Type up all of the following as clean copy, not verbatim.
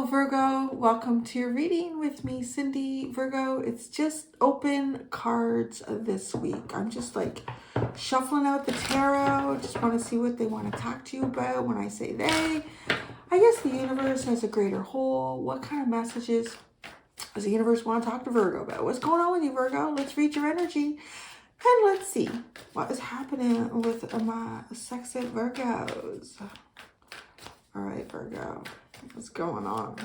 Virgo, welcome to your reading with me, Cindy. Virgo, it's just open cards this week. I'm just like shuffling out the tarot. Just want to see what they want to talk to you about. When I say they, I guess the universe has a greater whole. What kind of messages does the universe want to talk to Virgo about? What's going on with you, Virgo? Let's read your energy and let's see what is happening with my sexy Virgos. All right, Virgo. What's going on?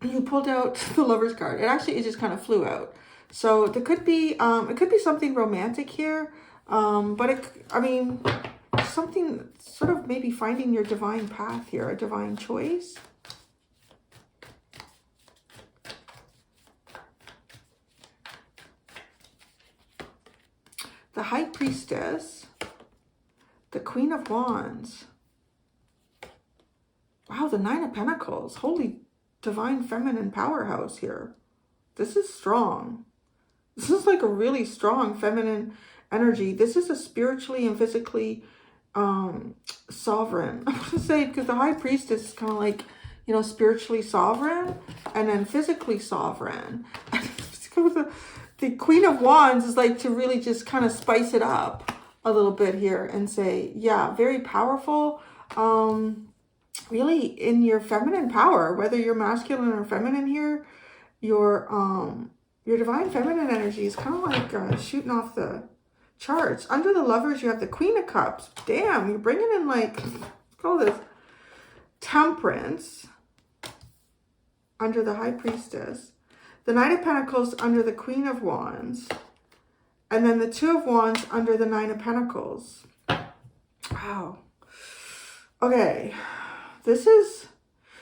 You pulled out the Lover's card. It just kind of flew out. So there could be it could be something romantic here, but something sort of maybe finding your divine path here, a divine choice. The High Priestess, the Queen of Wands. Wow, the Nine of Pentacles. Holy divine feminine powerhouse here. This is strong. This is like a really strong feminine energy. This is a spiritually and physically sovereign. I want to say, because the High Priestess is kind of like, you know, spiritually sovereign and then physically sovereign. The Queen of Wands is like to really just kind of spice it up a little bit here and say, yeah, very powerful. Really in your feminine power, whether you're masculine or feminine here, your divine feminine energy is kind of like shooting off the charts. Under the Lovers, you have the Queen of Cups. Damn, you're bringing in like, let's call this Temperance under the High Priestess. The Knight of Pentacles under the Queen of Wands. And then the Two of Wands under the Nine of Pentacles. Wow. Okay. It's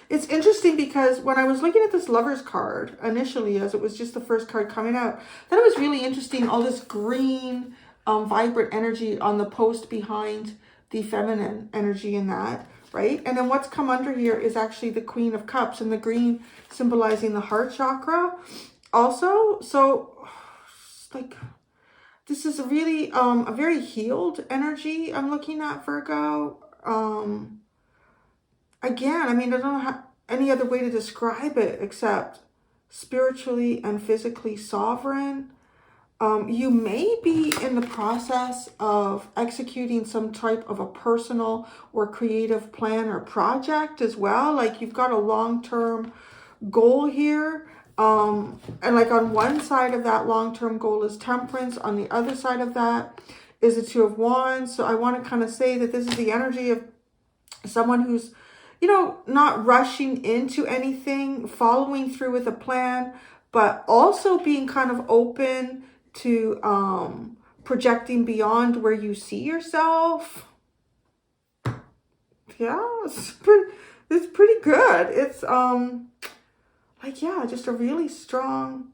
interesting because when I was looking at this Lover's card initially, as it was just the first card coming out, then it was really interesting. All this green, vibrant energy on the post behind the feminine energy in that. Right? And then what's come under here is actually the Queen of Cups, and the green symbolizing the heart chakra also. So like this is really a very healed energy I'm looking at, Virgo. Again, I mean, I don't have any other way to describe it except spiritually and physically sovereign. You may be in the process of executing some type of a personal or creative plan or project as well. Like you've got a long-term goal here. And like on one side of that long-term goal is Temperance. On the other side of that is the Two of Wands. So I want to kind of say that this is the energy of someone who's, you know, not rushing into anything, following through with a plan, but also being kind of open to projecting beyond where you see yourself. Yeah, it's pretty good. It's like, yeah, just a really strong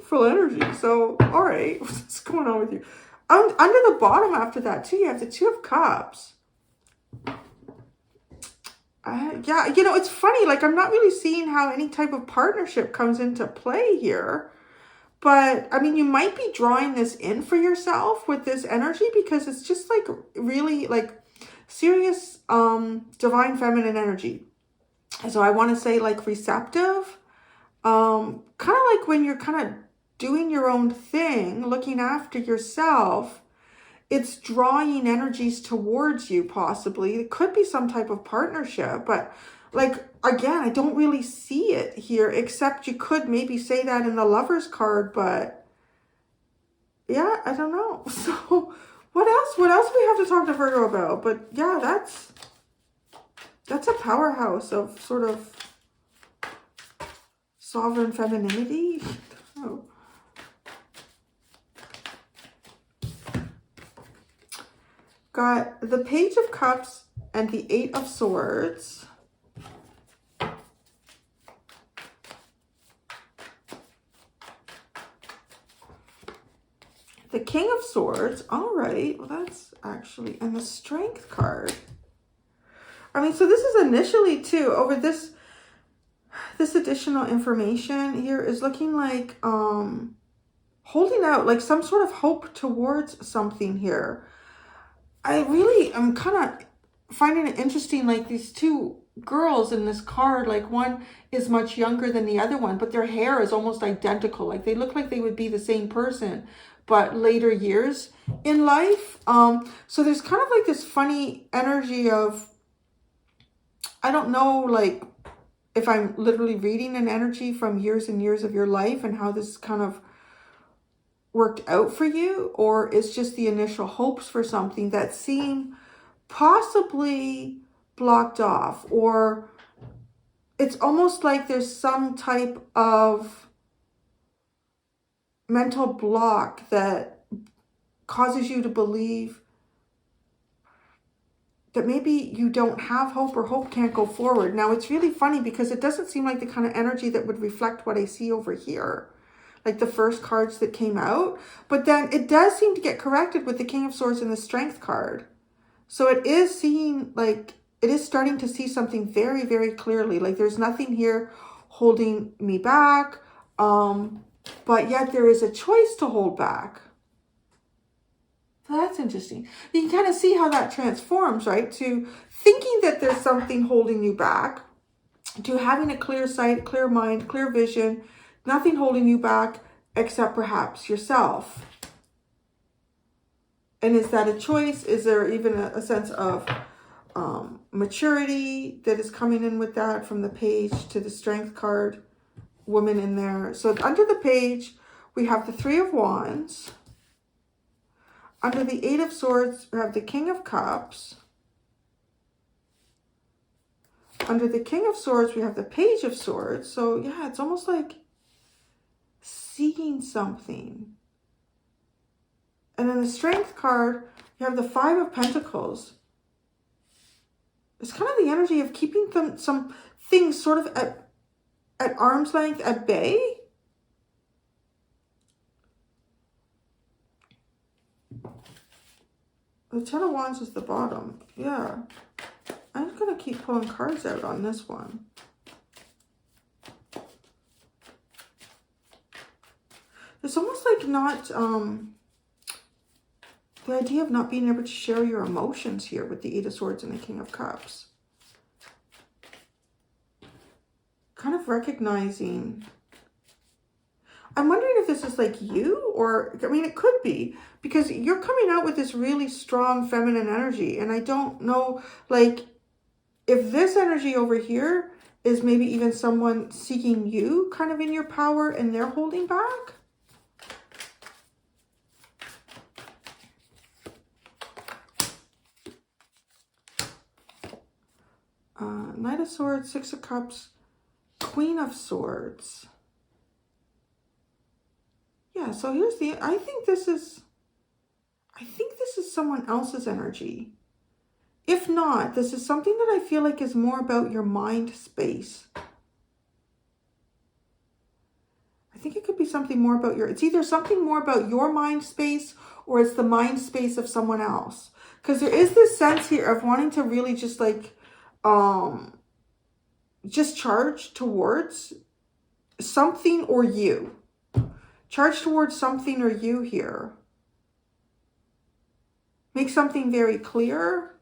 full energy. So all right, what's going on with you? Under the bottom after that too, you have the Two of Cups. Yeah, you know, it's funny, like I'm not really seeing how any type of partnership comes into play here. But, I mean, you might be drawing this in for yourself with this energy because it's just like really like serious divine feminine energy. So I want to say like receptive, kind of like when you're kind of doing your own thing, looking after yourself, it's drawing energies towards you possibly. It could be some type of partnership, but like, again, I don't really see it here, except you could maybe say that in the Lover's card, but yeah, I don't know. So what else we have to talk to Virgo about? But yeah, that's a powerhouse of sort of sovereign femininity. Oh. Got the Page of Cups and the Eight of Swords. The King of Swords. All right. Well, that's actually, and the Strength card. I mean, so this is initially too, over this additional information here is looking like holding out like some sort of hope towards something here. I really am kind of finding it interesting, like these two girls in this card, like one is much younger than the other one, but their hair is almost identical. Like they look like they would be the same person, but later years in life. So there's kind of like this funny energy of, I don't know, like if I'm literally reading an energy from years and years of your life and how this kind of worked out for you, or it's just the initial hopes for something that seem possibly blocked off, or it's almost like there's some type of mental block that causes you to believe that maybe you don't have hope or hope can't go forward. Now, it's really funny because it doesn't seem like the kind of energy that would reflect what I see over here, like the first cards that came out. But then it does seem to get corrected with the King of Swords and the Strength card. So it is seeing, like, it is starting to see something very, very clearly. Like there's nothing here holding me back. But yet there is a choice to hold back. So that's interesting. You can kind of see how that transforms, right? To thinking that there's something holding you back, to having a clear sight, clear mind, clear vision, nothing holding you back except perhaps yourself. And is that a choice? Is there even a sense of maturity that is coming in with that, from the Page to the Strength card, woman in there? So under the Page, we have the Three of Wands. Under the Eight of Swords, we have the King of Cups. Under the King of Swords, we have the Page of Swords. So yeah, it's almost like seeking something. And then the Strength card, you have the Five of Pentacles. It's kind of the energy of keeping some things sort of at arm's length, at bay. The Ten of Wands is the bottom. Yeah. I'm just going to keep pulling cards out on this one. It's almost like not, the idea of not being able to share your emotions here with the Eight of Swords and the King of Cups. Kind of recognizing, I'm wondering if this is like you, or, I mean, it could be, because you're coming out with this really strong feminine energy. And I don't know, like, if this energy over here is maybe even someone seeking you kind of in your power and they're holding back. Knight of Swords, Six of Cups, Queen of Swords. Yeah, so here's the, I think this is someone else's energy. If not, this is something that I feel like is more about your mind space. I think it could be something more about it's either something more about your mind space, or it's the mind space of someone else. Because there is this sense here of wanting to really just like, just charge towards something or you. Charge towards something or you here. Make something very clear.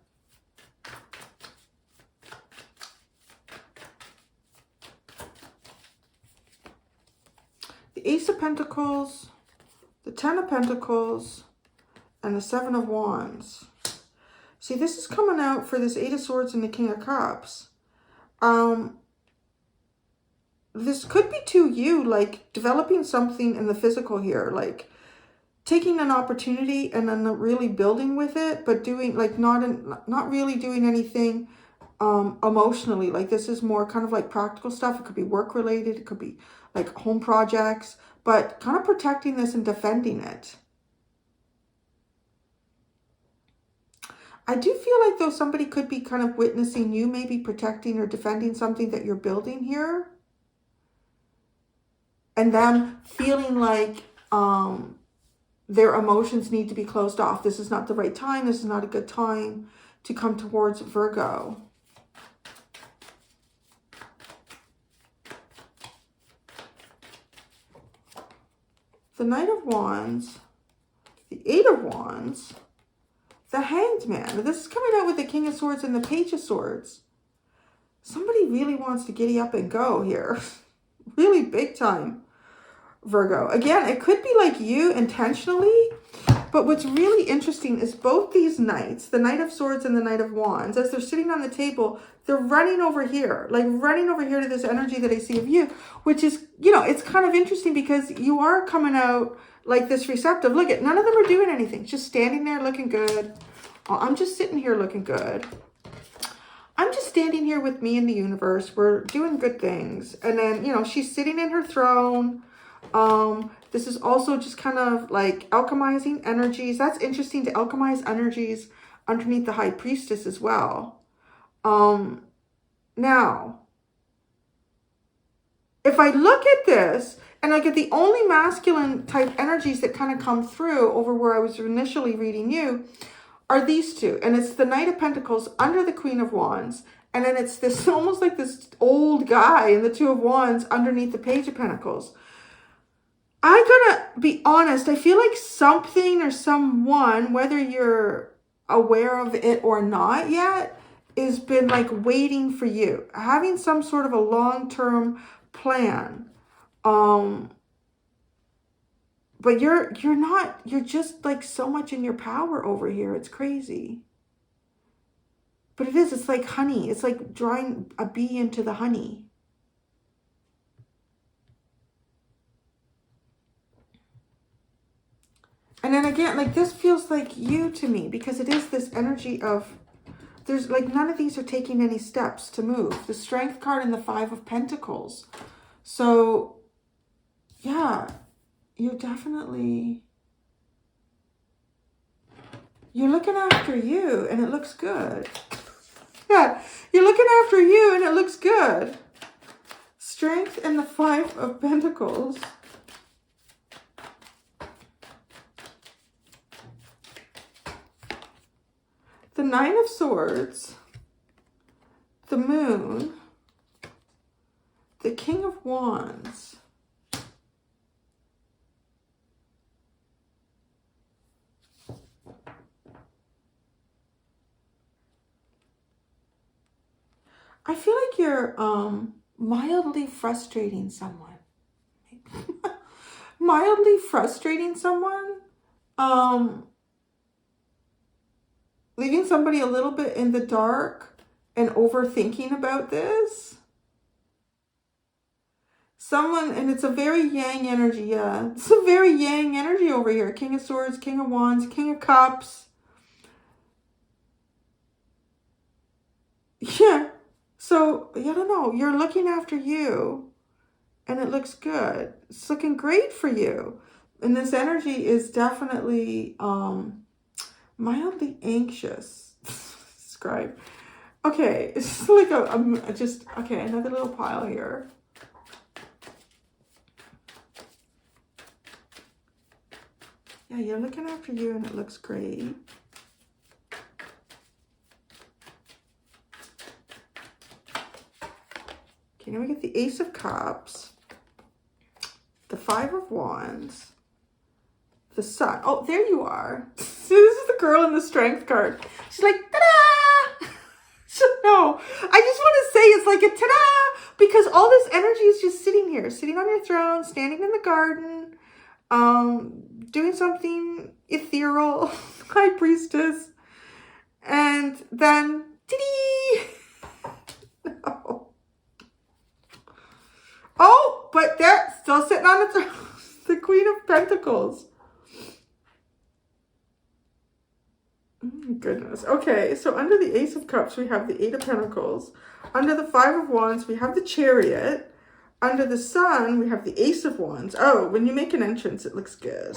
The Ace of Pentacles, the Ten of Pentacles, and the Seven of Wands. See, this is coming out for this Eight of Swords and the King of Cups. This could be to you, like developing something in the physical here, like taking an opportunity and then really building with it, but doing like not really doing anything emotionally. Like this is more kind of like practical stuff. It could be work related. It could be like home projects, but kind of protecting this and defending it. I do feel like though somebody could be kind of witnessing you maybe protecting or defending something that you're building here. And them feeling like their emotions need to be closed off. This is not the right time. This is not a good time to come towards Virgo. the Knight of Wands, the Eight of Wands, the Hanged Man. This is coming out with the King of Swords and the Page of Swords. Somebody really wants to giddy up and go here. Really big time, Virgo. Again, it could be like you intentionally, but what's really interesting is both these knights, the Knight of Swords and the Knight of Wands, as they're sitting on the table, they're running over here, like running over here to this energy that I see of you, which is, you know, it's kind of interesting because you are coming out like this receptive. Look at, none of them are doing anything, just standing there looking good. Oh, I'm just sitting here looking good. I'm just standing here with me in the universe. We're doing good things. And then, you know, she's sitting in her throne. This is also just kind of like alchemizing energies. That's interesting, to alchemize energies underneath the High Priestess as well. Now, if I look at this and I get the only masculine type energies that kind of come through over where I was initially reading you, are these two. And it's the Knight of Pentacles under the Queen of Wands. And then it's this almost like this old guy in the Two of Wands underneath the Page of Pentacles. I'm gonna be honest, I feel like something or someone, whether you're aware of it or not yet, has been like waiting for you, having some sort of a long-term plan. But you're not, you're just like so much in your power over here. It's crazy. But it is, it's like honey. It's like drawing a bee into the honey. And then again, like this feels like you to me, because it is this energy of, there's like none of these are taking any steps to move. The Strength card and the Five of Pentacles. So yeah, you're definitely, you're looking after you and it looks good. Yeah, you're looking after you and it looks good. Strength and the Five of Pentacles. The Nine of Swords, the Moon, the King of Wands, I feel like you're mildly frustrating someone. Mildly frustrating someone. Leaving somebody a little bit in the dark and overthinking about this. Someone, and it's a very yang energy, yeah. It's a very yang energy over here. King of Swords, King of Wands, King of Cups. Yeah. So, I don't know. You're looking after you and it looks good. It's looking great for you. And this energy is definitely mildly anxious. Scribe. Okay, it's just like okay, another little pile here. Yeah, you're looking after you and it looks great. Okay, now we get the Ace of Cups, the Five of Wands, the Sun. Oh, there you are. This is the girl in the Strength card. She's like, ta-da! So, no, I just want to say it's like a ta-da, because all this energy is just sitting here, sitting on your throne, standing in the garden, doing something ethereal, High Priestess, and then, dee-dee! No. Oh, but they're still sitting on the throne, the Queen of Pentacles. Goodness. Okay, so under the Ace of Cups, we have the Eight of Pentacles. Under the Five of Wands, we have the Chariot. Under the Sun, we have the Ace of Wands. Oh, when you make an entrance, it looks good.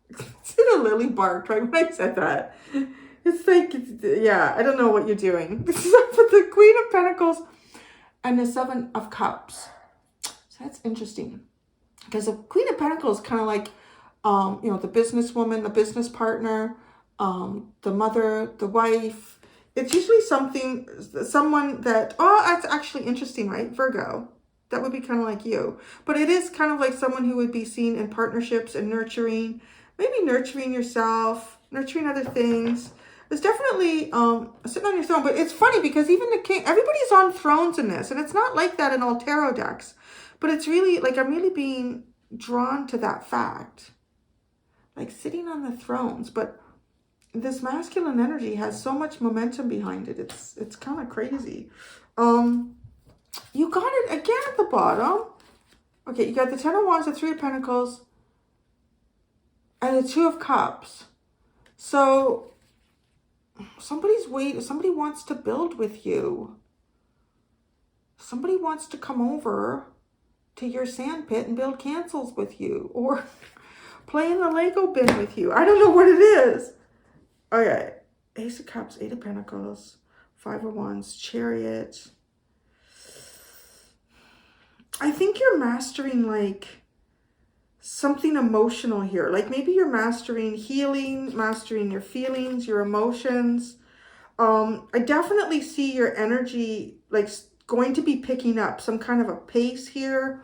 It's in a lily barked right when I said that. It's like, yeah, I don't know what you're doing. This is for the Queen of Pentacles and the Seven of Cups. So that's interesting. Because the Queen of Pentacles is kind of like, you know, the businesswoman, the business partner, the mother, the wife. It's usually someone that, oh, that's actually interesting, right? Virgo. That would be kind of like you. But it is kind of like someone who would be seen in partnerships and nurturing, maybe nurturing yourself, nurturing other things. It's definitely sitting on your throne. But it's funny because even the king, everybody's on thrones in this. And it's not like that in all tarot decks. But it's really like I'm really being drawn to that fact. Like sitting on the thrones. But this masculine energy has so much momentum behind it. It's kind of crazy. You got it again at the bottom. Okay, you got the Ten of Wands, the Three of Pentacles, and the Two of Cups. So somebody wants to build with you. Somebody wants to come over to your sand pit and build castles with you, or play in the Lego bin with you. I don't know what it is. Okay, Ace of Cups, Eight of Pentacles, Five of Wands, Chariot. I think you're mastering like something emotional here. Like maybe you're mastering healing, mastering your feelings, your emotions. I definitely see your energy like going to be picking up some kind of a pace here.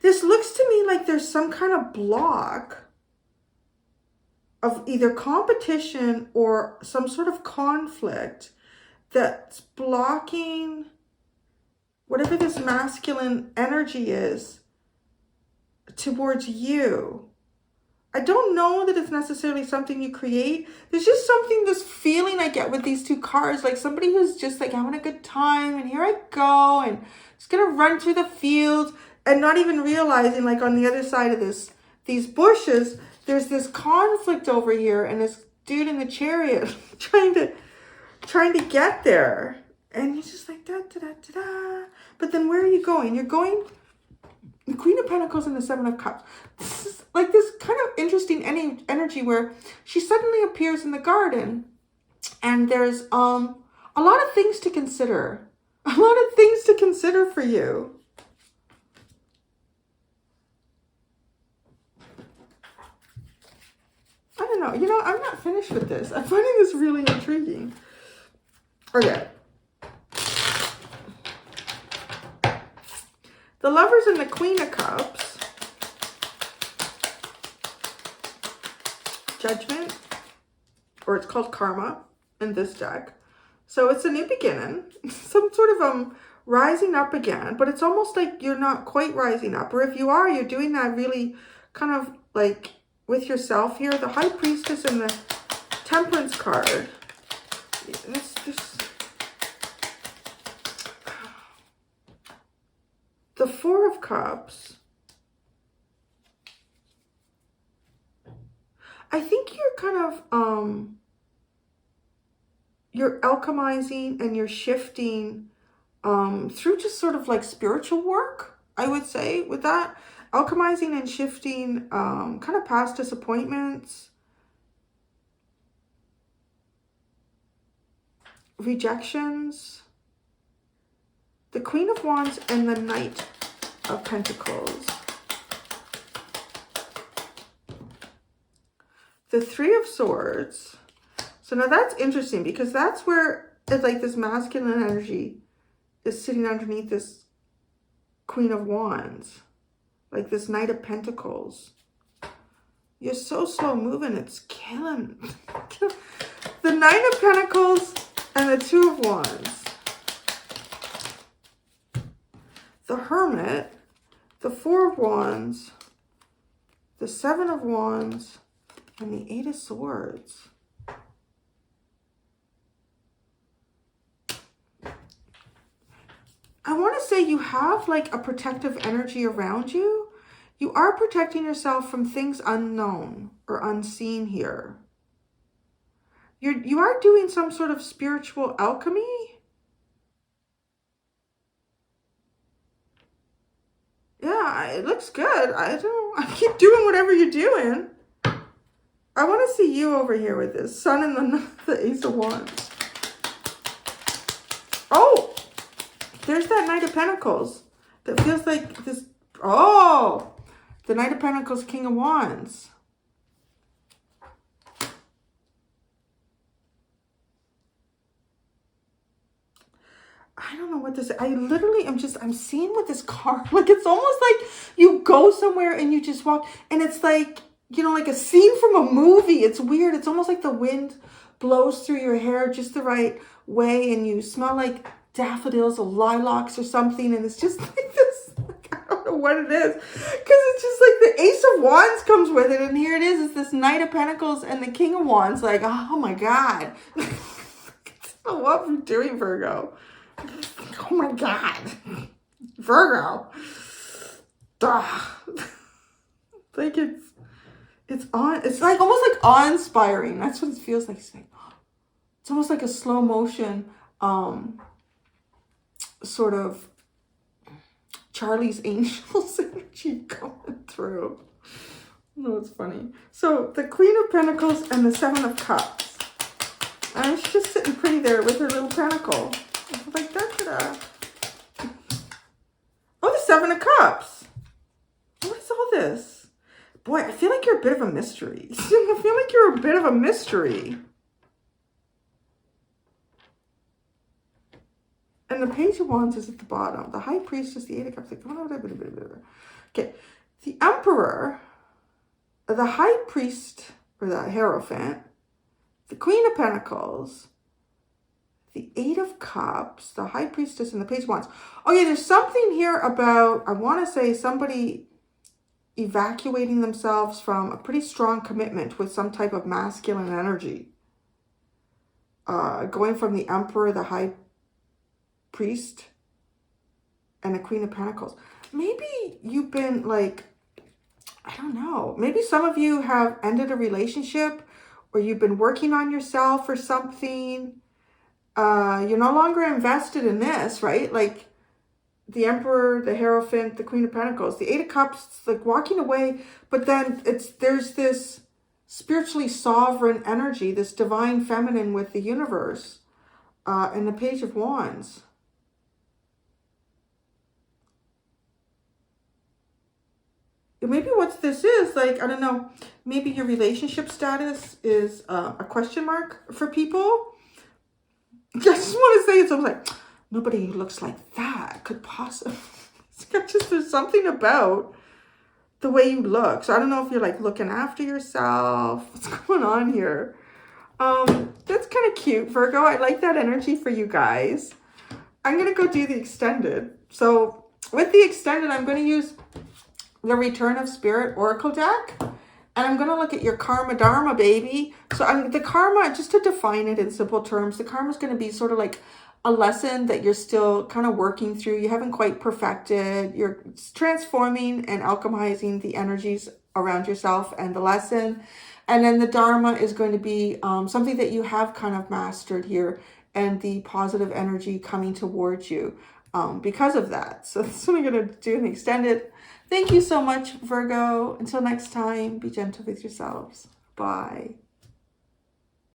This looks to me like there's some kind of block of either competition or some sort of conflict that's blocking whatever this masculine energy is towards you. I don't know that it's necessarily something you create. There's just something, this feeling I get with these two cards, like somebody who's just like having a good time and here I go and just gonna run through the fields and not even realizing like on the other side of these bushes, there's this conflict over here and this dude in the chariot trying to get there. And he's just like, da, da, da, da, da. But then where are you going? You're going, the Queen of Pentacles and the Seven of Cups. This is like this kind of interesting energy where she suddenly appears in the garden and there's a lot of things to consider. A lot of things to consider for you. I don't know. You know, I'm not finished with this. I'm finding this really intriguing. Okay. The Lovers and the Queen of Cups. Judgment. Or it's called Karma in this deck. So it's a new beginning. Some sort of rising up again. But it's almost like you're not quite rising up. Or if you are, you're doing that really kind of like with yourself here. The High Priestess and the Temperance card. The Four of Cups. I think you're kind of, you're alchemizing and you're shifting through just sort of like spiritual work, I would say, with that. Alchemizing and shifting kind of past disappointments, rejections, the Queen of Wands and the Knight of Pentacles. The Three of Swords. So now that's interesting because that's where it's like this masculine energy is sitting underneath this Queen of Wands. Like this Knight of Pentacles. You're so slow moving, it's killing. The Knight of Pentacles and the Two of Wands. The Hermit, the Four of Wands, the Seven of Wands, and the Eight of Swords. I want to say you have like a protective energy around you. You are protecting yourself from things unknown or unseen here. You are doing some sort of spiritual alchemy. Yeah, it looks good. I keep doing whatever you're doing. I want to see you over here with this Sun and the Ace of Wands. Oh, there's that Knight of Pentacles that feels like this. Oh, the Knight of Pentacles, King of Wands. I don't know what this is. I literally am I'm seeing with this card. Like, it's almost like you go somewhere and you just walk, and it's like, you know, like a scene from a movie. It's weird. It's almost like the wind blows through your hair just the right way, and you smell like daffodils or lilacs or something, and it's just like this. Like, I don't know what it is, because it's just like the Ace of Wands comes with it, and here it is. It's this Knight of Pentacles and the King of Wands. Like, oh my God. What we're doing, Virgo. Oh my God. Virgo. Duh. Like it's like almost like awe-inspiring. That's what it feels like. It's almost like a slow motion, sort of Charlie's Angels energy going through. No, it's funny. So the Queen of Pentacles and the Seven of Cups. And she's just sitting pretty there with her little pentacle. Like that. Oh, the Seven of Cups. What is all this? Boy, I feel like you're a bit of a mystery. I feel like you're a bit of a mystery. And the Page of Wands is at the bottom. The High Priestess, the Eight of Cups. Okay. The Emperor, the High Priest, or the Hierophant, the Queen of Pentacles, the Eight of Cups, the High Priestess, and the Page of Wands. Okay, there's something here about, I want to say, somebody evacuating themselves from a pretty strong commitment with some type of masculine energy. Going from the Emperor, the High Priest, and the Queen of Pentacles. Maybe you've been like, I don't know. Maybe some of you have ended a relationship, or you've been working on yourself or something. You're no longer invested in this, right? Like the Emperor, the Hierophant, the Queen of Pentacles, the Eight of Cups, like walking away. But then there's this spiritually sovereign energy, this divine feminine with the universe, and the Page of Wands. Maybe what this is, like, I don't know, maybe your relationship status is a question mark for people. I just want to say, it's almost like, nobody who looks like that could possibly. There's something about the way you look. So I don't know if you're like looking after yourself. What's going on here? That's kind of cute, Virgo. I like that energy for you guys. I'm going to go do the extended. So with the extended, I'm going to use the Return of Spirit Oracle deck. And I'm going to look at your karma dharma, baby. So the karma, just to define it in simple terms, the karma is going to be sort of like a lesson that you're still kind of working through. You haven't quite perfected. You're transforming and alchemizing the energies around yourself and the lesson. And then the dharma is going to be something that you have kind of mastered here, and the positive energy coming towards you because of that. So that's what I'm going to do and extend it. Thank you so much, Virgo. Until next time, be gentle with yourselves. Bye.